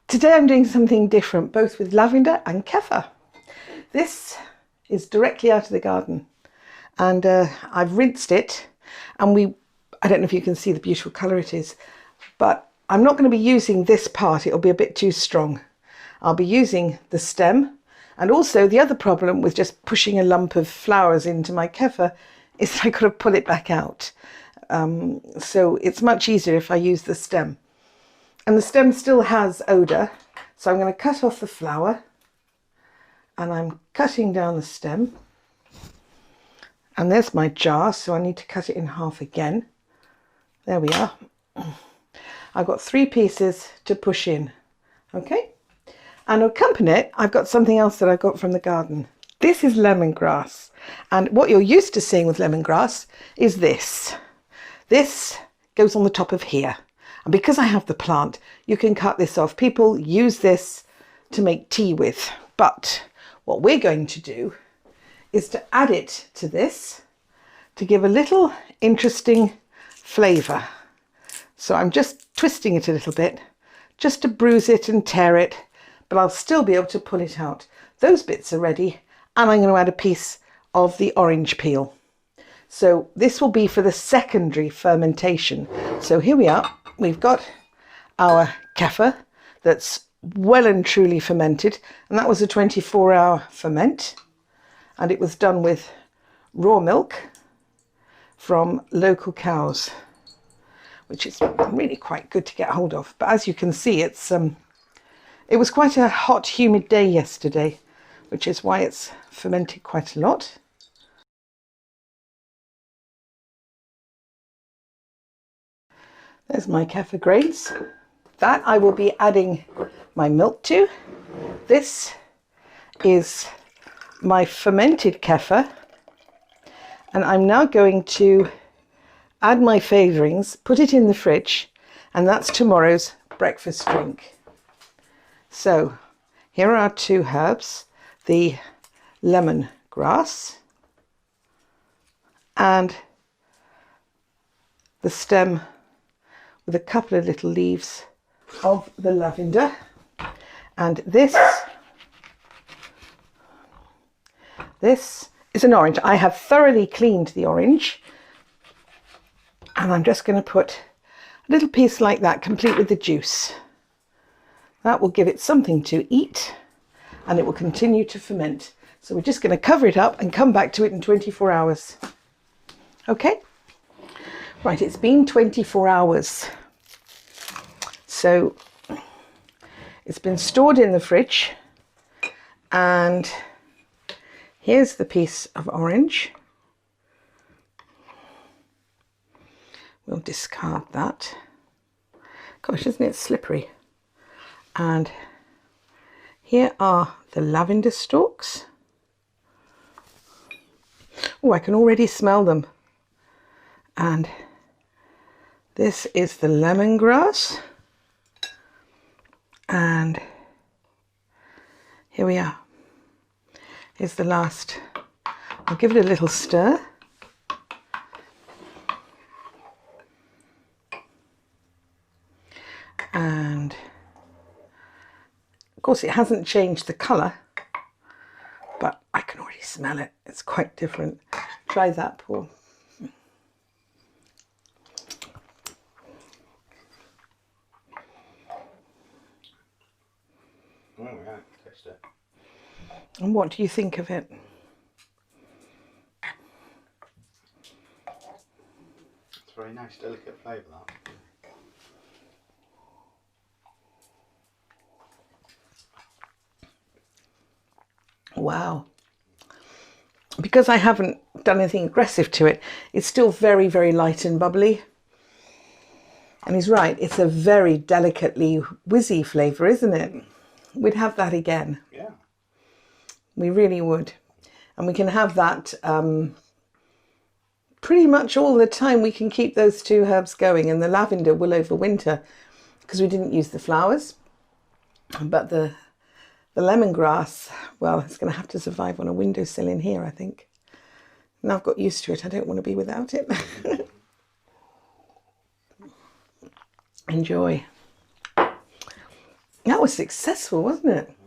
Today I'm doing something different, both with lavender and kefir. This is directly out of the garden, and I've rinsed it, and I don't know if you can see the beautiful colour it is, but I'm not going to be using this part, it'll be a bit too strong. I'll be using the stem, and also the other problem with just pushing a lump of flowers into my kefir is that I've got to pull it back out. So it's much easier if I use the stem. And the stem still has odour, so I'm going to cut off the flower, and I'm cutting down the stem. And there's my jar, so I need to cut it in half again. There we are. I've got 3 pieces to push in, okay? And to accompany it, I've got something else that I got from the garden. This is lemongrass, and what you're used to seeing with lemongrass is this. This goes on the top of here, and because I have the plant, you can cut this off. People use this to make tea with, but what we're going to do is to add it to this to give a little interesting flavour. So I'm just twisting it a little bit, just to bruise it and tear it, but I'll still be able to pull it out. Those bits are ready, and I'm going to add a piece of the orange peel. So this will be for the secondary fermentation. So here we are, we've got our kefir that's well and truly fermented, and that was a 24-hour ferment, and it was done with raw milk from local cows, which is really quite good to get hold of. But as you can see, it was quite a hot, humid day yesterday, which is why it's fermented quite a lot. There's my kefir grains. That I will be adding my milk to. This is my fermented kefir, and I'm now going to add my flavourings, put it in the fridge, and that's tomorrow's breakfast drink. So here are our 2 herbs, the lemongrass and the stem with a couple of little leaves of the lavender. And this is an orange. I have thoroughly cleaned the orange, and I'm just going to put a little piece like that, complete with the juice. That will give it something to eat, and it will continue to ferment. So we're just going to cover it up and come back to it in 24 hours. Okay? Right, it's been 24 hours. So it's been stored in the fridge, and here's the piece of orange. We'll discard that. Gosh, isn't it slippery? And here are the lavender stalks. Oh, I can already smell them. And this is the lemongrass. And here we are. Here's the last. I'll give it a little stir. And of course it hasn't changed the colour, but I can already smell it. It's quite different. Try that, Paul. Oh yeah, taste it. And what do you think of it? It's a very nice, delicate flavour, that. Wow. Because I haven't done anything aggressive to it, it's still very, very light and bubbly. And he's right, it's a very delicately whizzy flavour, isn't it? We'd have that again. Yeah. We really would. And we can have that pretty much all the time. We can keep those 2 herbs going, and the lavender will overwinter because we didn't use the flowers. But the lemongrass, well, it's going to have to survive on a windowsill in here, I think. And I've got used to it. I don't want to be without it. Enjoy. That was successful, wasn't it?